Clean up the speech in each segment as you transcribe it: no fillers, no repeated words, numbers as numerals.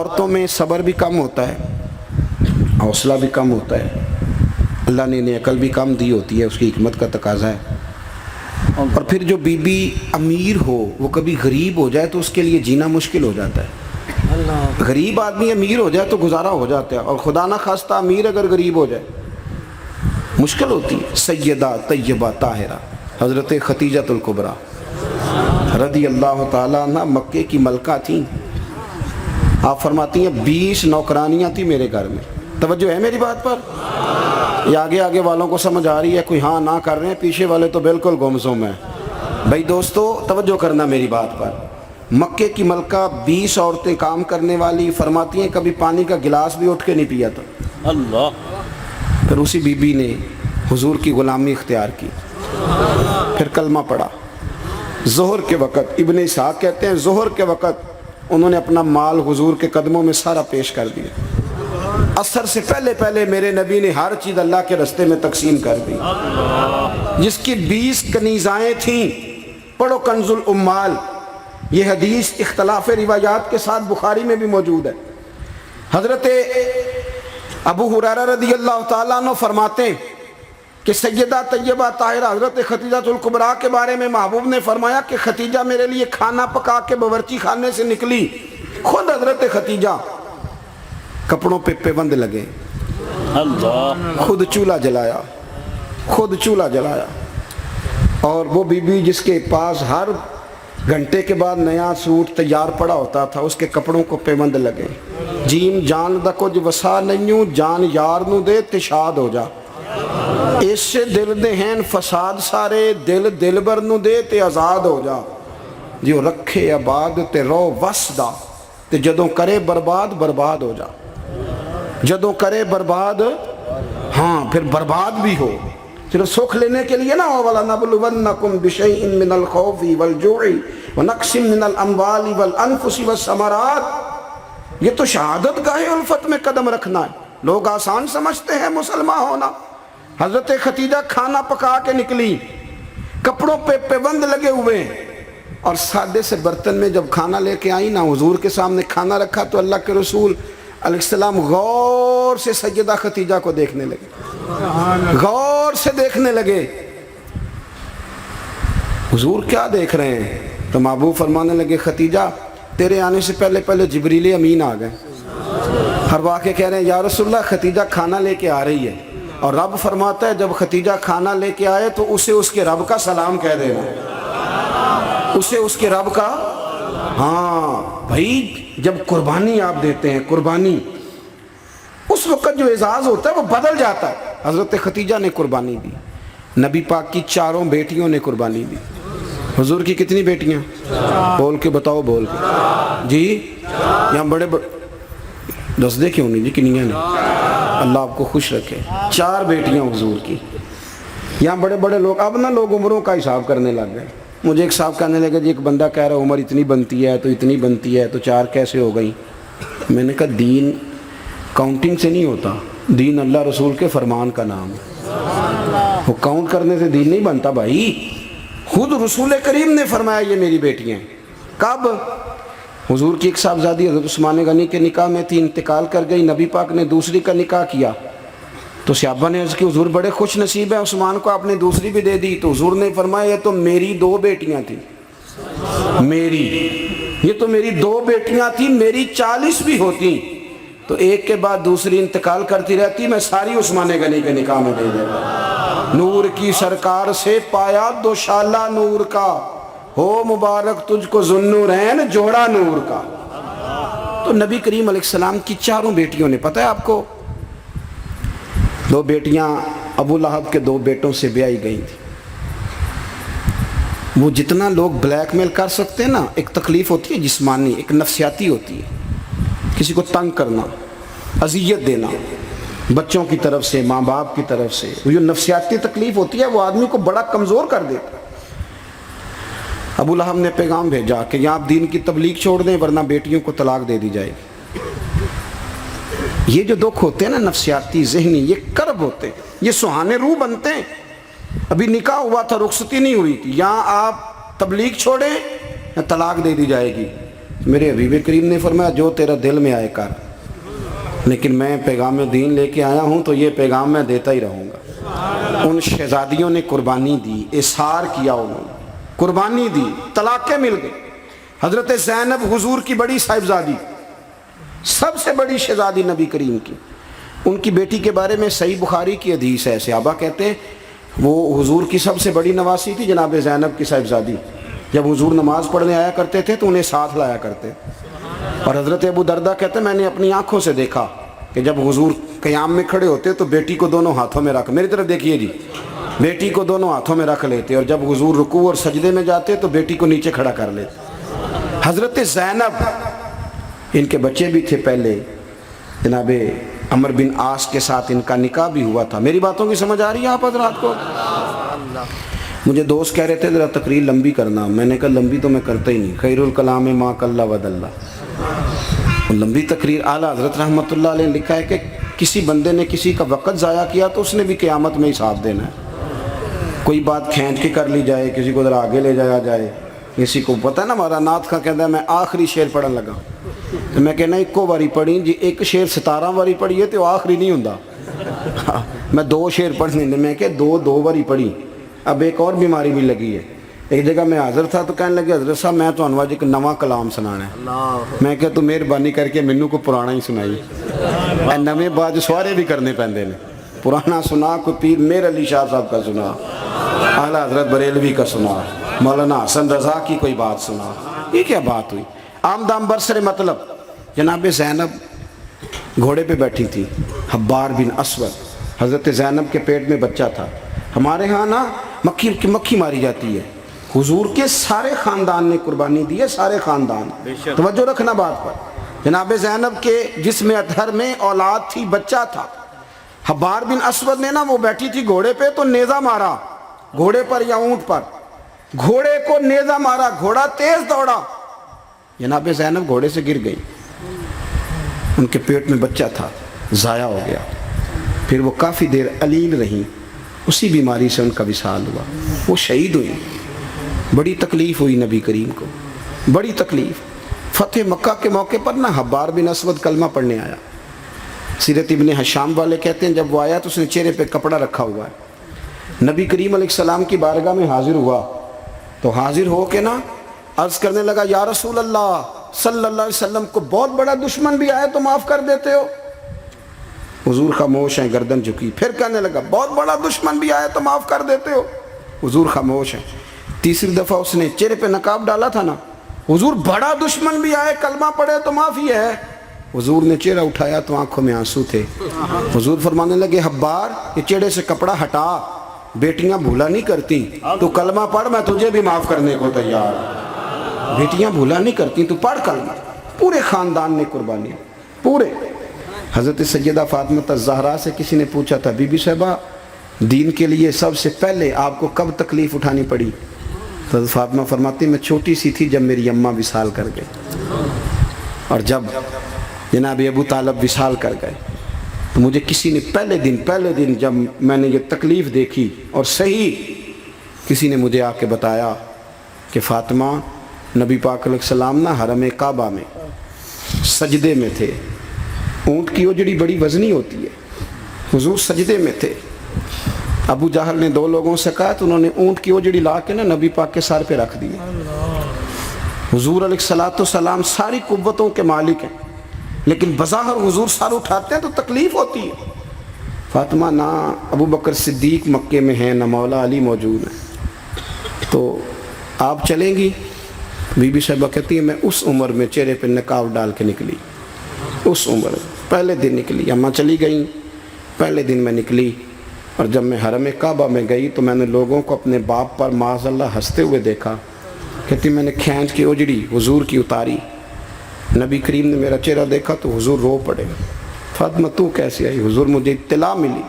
عورتوں میں صبر بھی کم ہوتا ہے، حوصلہ بھی کم ہوتا ہے، اللہ نے انہیں عقل بھی کم دی ہوتی ہے، اس کی حکمت کا تقاضا ہے۔ اور پھر جو بی بی امیر ہو وہ کبھی غریب ہو جائے تو اس کے لیے جینا مشکل ہو جاتا ہے۔ غریب آدمی امیر ہو جائے تو گزارا ہو جاتا ہے، اور خدا نہ خواستہ امیر اگر غریب ہو جائے مشکل ہوتی ہے۔ سیدہ طیبہ طاہرہ حضرت خدیجہ الکبریٰ رضی اللہ تعالیٰ عنہ مکے کی ملکہ تھیں۔ آپ فرماتی ہیں 20 نوکرانیاں تھیں میرے گھر میں۔ توجہ ہے میری بات پر؟ یہ آگے آگے والوں کو سمجھ آ رہی ہے، کوئی ہاں نہ کر رہے ہیں، پیچھے والے تو بالکل گمسم ہیں۔ بھائی دوستو توجہ کرنا میری بات پر۔ مکے کی ملکہ 20 عورتیں کام کرنے والی، فرماتی ہیں کبھی پانی کا گلاس بھی اٹھ کے نہیں پیا تھا۔ اللہ۔ پھر اسی بی بی نے حضور کی غلامی اختیار کی، پھر کلمہ پڑھا۔ ظہر کے وقت ابن اسحاق کہتے ہیں ظہر کے وقت انہوں نے اپنا مال حضور کے قدموں میں سارا پیش کر دیا۔ عصر سے پہلے پہلے میرے نبی نے ہر چیز اللہ کے رستے میں تقسیم کر دی۔ جس کی 20 کنیزائیں تھیں، پڑھو کنز الامال، یہ حدیث اختلاف روایات کے ساتھ بخاری میں بھی موجود ہے۔ حضرت ابو ہریرہ رضی اللہ تعالیٰ عنہ فرماتے ہیں کہ سیدہ طیبہ طاہرہ حضرت خدیجہ الکبریٰ کے بارے میں محبوب نے فرمایا کہ خدیجہ میرے لیے کھانا پکا کے باورچی خانے سے نکلی، خود حضرت خدیجہ کپڑوں پہ پیوند لگے، اللہ۔ خود چولہا جلایا، خود چولہا جلایا۔ اور وہ بی بی جس کے پاس ہر گھنٹے کے بعد نیا سوٹ تیار پڑا ہوتا تھا، اس کے کپڑوں کو پیوند لگے۔ جیم جان دا کچھ وسا نہیں، جان یار نو دے تشاد ہو جا، اس سے دل دے ہیں فساد سارے، دل دل بر نو دے تے آزاد ہو جا، جو رکھے آباد تے رو وسدا، تے جدوں کرے برباد برباد ہو جا، جدوں کرے برباد ہاں پھر برباد بھی ہو۔ صرف سکھ لینے کے لیے نہ ہو، وَلَنَبْلُوَنَّكُمْ بِشَيْءٍ مِّنَ الْخَوْفِ وَالْجُوعِ وَنَقْصٍ مِّنَ الْأَمْوَالِ وَالْأَنفُسِ وَالثَّمَرَاتِ۔ یہ تو شہادت گاہ الفت میں قدم رکھنا ہے۔ لوگ آسان سمجھتے ہیں مسلمان ہونا۔ حضرت خدیجہ کھانا پکا کے نکلی، کپڑوں پہ پیوند لگے ہوئے، اور سادے سے برتن میں جب کھانا لے کے آئی نا، حضور کے سامنے کھانا رکھا تو اللہ کے رسول علیہ السلام غور سے سیدہ خدیجہ کو دیکھنے لگے، غور سے دیکھنے لگے۔ حضور کیا دیکھ رہے ہیں؟ تو محبوب فرمانے لگے خدیجہ تیرے آنے سے پہلے پہلے جبریل امین آ گئے۔ ہر واقع کہہ رہے ہیں یا رسول اللہ خدیجہ کھانا لے کے آ رہی ہے، اور رب فرماتا ہے جب خدیجہ کھانا لے کے آئے تو اسے اس کے رب کا سلام کہہ دینا، اسے اس کے رب کا۔ ہاں بھائی جب قربانی آپ دیتے ہیں، قربانی اس وقت جو اعزاز ہوتا ہے وہ بدل جاتا ہے۔ حضرت خدیجہ نے قربانی دی، نبی پاک کی 4 بیٹیوں نے قربانی دی۔ حضور کی کتنی بیٹیاں؟ بول کے بتاؤ، بول کے جی۔ یہاں بڑے دس دے کیوں نہیں جی، کنیاں نے؟ اللہ آپ کو خوش رکھے۔ 4 بیٹیاں حضور کی۔ یہاں بڑے بڑے لوگ، اب نہ لوگ عمروں کا حساب کرنے لگ گئے۔ مجھے ایک صاحب کہنے لگا جی ایک بندہ کہہ رہا عمر اتنی بنتی ہے تو اتنی بنتی ہے تو 4 کیسے ہو گئی؟ میں نے کہا دین کاؤنٹنگ سے نہیں ہوتا، دین اللہ رسول کے فرمان کا نام ہے۔ وہ کاؤنٹ کرنے سے دین نہیں بنتا بھائی۔ خود رسول کریم نے فرمایا یہ میری بیٹیاں ہیں۔ کب؟ حضور کی ایک صاحبزادی حضرت عثمان غنی کے نکاح میں تھی، انتقال کر گئی، نبی پاک نے دوسری کا نکاح کیا تو صحابہ نے عرض کی حضور بڑے خوش نصیب ہیں، عثمان کو آپ نے دوسری بھی دے دی۔ تو حضور نے فرمایا یہ تو میری 2 بیٹیاں تھیں، یہ تو میری 2 بیٹیاں تھیں، میری 40 بھی ہوتی تو ایک کے بعد دوسری انتقال کرتی رہتی، میں ساری عثمان غنی کے نکاح میں دے دیتا۔ نور کی سرکار سے پایا دوشالہ نور کا، ہو مبارک تجھ کو ذوالنورین جوڑا نور کا۔ تو نبی کریم علیہ السلام کی 4 بیٹیوں نے، پتہ ہے آپ کو 2 بیٹیاں ابو لہب کے 2 بیٹوں سے بیائی گئی تھی۔ وہ جتنا لوگ بلیک میل کر سکتے ہیں نا، ایک تکلیف ہوتی ہے جسمانی، ایک نفسیاتی ہوتی ہے، کسی کو تنگ کرنا، اذیت دینا، بچوں کی طرف سے، ماں باپ کی طرف سے، وہ جو نفسیاتی تکلیف ہوتی ہے وہ آدمی کو بڑا کمزور کر دیتا ہے۔ ابو لہب نے پیغام بھیجا کہ یہاں آپ دین کی تبلیغ چھوڑ دیں ورنہ بیٹیوں کو طلاق دے دی جائے گی۔ یہ جو دکھ ہوتے ہیں نا نفسیاتی ذہنی، یہ کرب ہوتے ہیں، یہ سہانے روح بنتے ہیں۔ ابھی نکاح ہوا تھا، رخصتی نہیں ہوئی تھی، یہاں آپ تبلیغ چھوڑیں یا طلاق دے دی جائے گی، میرے حبیب کریم نے فرمایا جو تیرا دل میں آئے کر، لیکن میں پیغام دین لے کے آیا ہوں تو یہ پیغام میں دیتا ہی رہوں گا۔ ان شہزادیوں نے قربانی دی، اصرار کیا، انہوں نے قربانی دی، طلاقیں مل گئی۔ حضرت زینب حضور کی بڑی صاحبزادی، سب سے بڑی شہزادی نبی کریم کی، ان کی بیٹی کے بارے میں صحیح بخاری کی حدیث ہے، صحابہ کہتے ہیں وہ حضور کی سب سے بڑی نواسی تھی جناب زینب کی صاحبزادی۔ جب حضور نماز پڑھنے آیا کرتے تھے تو انہیں ساتھ لایا کرتے، اور حضرت ابو دردہ کہتے ہیں میں نے اپنی آنکھوں سے دیکھا کہ جب حضور قیام میں کھڑے ہوتے تو بیٹی کو دونوں ہاتھوں میں رکھ، میری طرف دیکھیے جی، بیٹی کو دونوں ہاتھوں میں رکھ لیتے، اور جب حضور رکوع اور سجدے میں جاتے تو بیٹی کو نیچے کھڑا کر لیتے۔ حضرت زینب، ان کے بچے بھی تھے پہلے، جناب عمر بن عاص کے ساتھ ان کا نکاح بھی ہوا تھا۔ میری باتوں کی سمجھ آ رہی ہے آپ حضرات کو؟ مجھے دوست کہہ رہے تھے ذرا تقریر لمبی کرنا، میں نے کہا لمبی تو میں کرتا ہی نہیں، خیر الکلام ما قل ودل۔ لمبی تقریر، اعلیٰ حضرت رحمۃ اللہ علیہ نے لکھا ہے کہ کسی بندے نے کسی کا وقت ضائع کیا تو اس نے بھی قیامت میں حساب دینا ہے۔ کوئی بات کھینچ کے کر لی جائے، کسی کو ذرا آگے لے جایا جائے، کسی کو پتہ ہے نا ہمارا نعت کا کہتا ہے میں آخری شعر پڑھن لگا تو میں کہنا ایکو باری پڑھی جی، ایک شعر 17 باری پڑھیے تو آخری نہیں ہوندا، میں 2 شعر پڑھنے میں کہ 2 باری پڑھی۔ اب ایک اور بیماری بھی لگی ہے، ایک جگہ میں حاضر تھا تو کہنے لگے حضرت صاحب میں تو آج ایک نواں کلام سنانا ہے۔ میں کہ تو مہربانی کر کے مینوں کو پرانا ہی سنائی، اے نویں باج سوارے بھی کرنے پیندے نے، پرانا سنا، کوئی پیر میر علی شاہ صاحب کا سنا، اعلیٰ حضرت بریلوی کا سنا، مولانا حسن رضا کی کوئی بات سنا، یہ کیا بات ہوئی؟ آمدام برسر مطلب جناب زینب گھوڑے پہ بیٹھی تھی، حبار بن اسود، حضرت زینب کے پیٹ میں بچہ تھا۔ ہمارے ہاں نا مکھی ماری جاتی ہے، حضور کے سارے خاندان نے قربانی دی ہے، سارے خاندان، توجہ رکھنا بات پر۔ جناب زینب کے جسم اطہر میں اولاد تھی، بچہ تھا۔ حبار بن اسود نے نا، وہ بیٹھی تھی گھوڑے پہ تو نیزہ مارا، گھوڑے پر یا اونٹ پر، گھوڑے کو نیزہ مارا، گھوڑا تیز دوڑا، جناب زینب گھوڑے سے گر گئی، ان کے پیٹ میں بچہ تھا، ضائع ہو گیا۔ پھر وہ کافی دیر علیل رہیں، اسی بیماری سے ان کا وصال ہوا، وہ شہید ہوئی۔ بڑی تکلیف ہوئی نبی کریم کو، بڑی تکلیف۔ فتح مکہ کے موقع پر نا حبار بن اسود کلمہ پڑھنے آیا، سیرت ابن حشام والے کہتے ہیں جب وہ آیا تو اس نے چہرے پہ کپڑا رکھا ہوا ہے، نبی کریم علیہ السلام کی بارگاہ میں حاضر ہوا تو حاضر ہو کے نا عرض کرنے لگا یا رسول اللہ صلی اللہ علیہ وسلم کو بہت بڑا دشمن بھی آئے تو معاف کر دیتے ہو؟ حضور خاموش ہیں، گردن جھکی۔ پھر کہنے لگا بہت بڑا دشمن بھی آئے تو معاف کر دیتے ہو؟ حضور خاموش ہیں۔ تیسری دفعہ اس نے چہرے پہ نقاب ڈالا تھا نا، حضور بڑا دشمن بھی آئے کلمہ پڑھے تو معافی ہے؟ حضور نے چہرہ اٹھایا تو آنکھوں میں آنسو تھے۔ حضور فرمانے لگے حبار یہ چہرے سے کپڑا ہٹا، بیٹیاں بھولا نہیں کرتی، تو کلمہ پڑھ میں تجھے بھی معاف کرنے کو تیار۔ بیٹیاں بھولا نہیں کرتی، تو پڑھ کلمہ۔ پورے خاندان نے قربانی، پورے۔ حضرت سیدہ فاطمہ الزہرا سے کسی نے پوچھا تھا بی بی صاحبہ دین کے لیے سب سے پہلے آپ کو کب تکلیف اٹھانی پڑی؟ تو حضرت فاطمہ فرماتی میں چھوٹی سی تھی جب میری اماں وصال کر گئی، اور جب جناب ابو طالب وصال کر گئے تو مجھے کسی نے پہلے دن جب میں نے یہ تکلیف دیکھی اور صحیح کسی نے مجھے آ کے بتایا کہ فاطمہ نبی پاک علیہ السلام نا حرم کعبہ میں سجدے میں تھے، اونٹ کی اوجڑی بڑی وزنی ہوتی ہے، حضور سجدے میں تھے، ابو جہل نے 2 لوگوں سے کہا تو انہوں نے اونٹ کی اوجڑی لا کے نا نبی پاک کے سر پہ رکھ دی۔ حضور علیہ السلام ساری قوتوں کے مالک ہیں، لیکن بظاہر حضور سر اٹھاتے ہیں تو تکلیف ہوتی ہے۔ فاطمہ نہ ابو بکر صدیق مکے میں ہیں، نہ مولا علی موجود ہیں، تو آپ چلیں گی؟ بی بی صاحبہ کہتی ہے میں اس عمر میں چہرے پہ نقاب ڈال کے نکلی، اس عمر پہلے دن نکلی، اماں چلی گئیں، پہلے دن میں نکلی، اور جب میں حرم کعبہ میں گئی تو میں نے لوگوں کو اپنے باپ پر معاذ اللہ ہنستے ہوئے دیکھا۔ کہتی میں نے کھینچ کے اوجڑی حضور کی اتاری، نبی کریم نے میرا چہرہ دیکھا تو حضور رو پڑے۔ فاطمہ تو کیسے آئی؟ حضور مجھے اطلاع ملی۔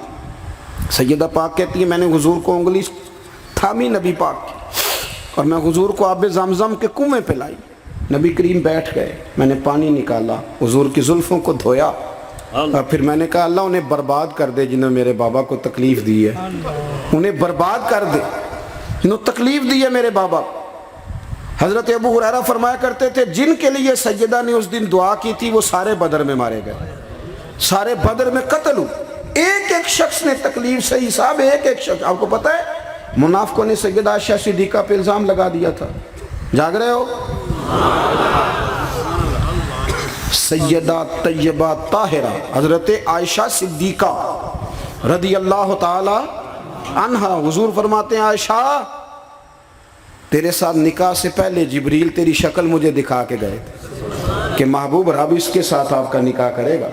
سیدہ پاک کہتی ہے میں نے حضور کو انگلی تھامی نبی پاک کی، اور میں حضور کو آب زمزم کے کنویں پہ لائی، نبی کریم بیٹھ گئے، میں نے پانی نکالا، حضور کی زلفوں کو دھویا، اور پھر میں نے کہا اللہ انہیں برباد کر دے جنہوں میرے بابا کو تکلیف دی ہے، انہیں برباد کر دے جنہوں تکلیف دی ہے میرے بابا۔ حضرت ابو ہریرہ فرمایا کرتے تھے جن کے لیے سیدہ نے اس دن دعا کی تھی وہ سارے بدر میں مارے گئے، سارے بدر میں قتل ہوئے، ایک ایک شخص نے تکلیف صحیح صاحب، ایک ایک شخص. آپ کو پتہ ہے منافقوں نے سیدہ عائشہ صدیقہ پہ الزام لگا دیا تھا، جاگ رہے ہو؟ سیدہ طیبہ طاہرہ حضرت عائشہ صدیقہ رضی اللہ تعالی عنہا، حضور فرماتے ہیں عائشہ تیرے ساتھ نکاح سے پہلے جبریل تیری شکل مجھے دکھا کے گئے تھے کہ محبوب رب اس کے ساتھ آپ کا نکاح کرے گا.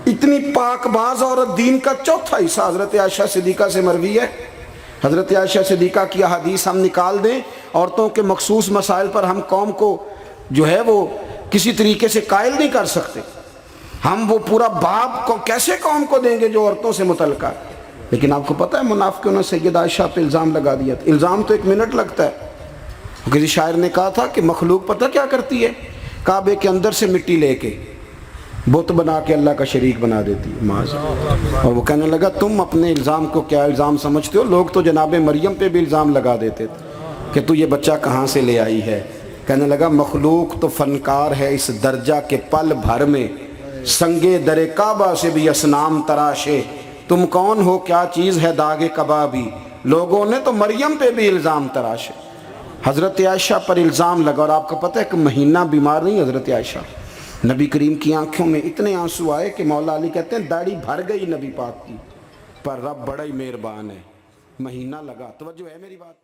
اتنی پاک باز عورت، دین کا چوتھا حصہ حضرت عائشہ صدیقہ سے مروی ہے. حضرت عائشہ صدیقہ کی احادیث ہم نکال دیں، عورتوں کے مخصوص مسائل پر ہم قوم کو جو ہے وہ کسی طریقے سے قائل نہیں کر سکتے. ہم وہ پورا باب کو کیسے قوم کو دیں گے جو عورتوں سے متعلقہ ہے. لیکن آپ کو پتہ ہے منافقوں نے سیدہ عائشہ پہ الزام لگا دیا تھا. الزام تو 1 منٹ لگتا ہے. کسی شاعر نے کہا تھا کہ مخلوق پتہ کیا کرتی ہے، کعبے کے اندر سے مٹی لے کے بت بنا کے اللہ کا شریک بنا دیتی ہے معاذ اللہ. اور وہ کہنے لگا تم اپنے الزام کو کیا الزام سمجھتے ہو؟ لوگ تو جناب مریم پہ بھی الزام لگا دیتے تھے کہ تو یہ بچہ کہاں سے لے آئی ہے. کہنے لگا مخلوق تو فنکار ہے اس درجہ کے پل بھر میں، سنگے در کعبہ سے بھی اصنام تراشے. تم کون ہو، کیا چیز ہے داغ کبابی، لوگوں نے تو مریم پہ بھی الزام تراشے. حضرت عائشہ پر الزام لگا. اور آپ کو پتہ ہے کہ مہینہ بیمار نہیں حضرت عائشہ. نبی کریم کی آنکھوں میں اتنے آنسو آئے کہ مولا علی کہتے ہیں داڑھی بھر گئی نبی پاک کی، پر رب بڑا ہی مہربان ہے. مہینہ لگا. توجہ ہے میری بات؟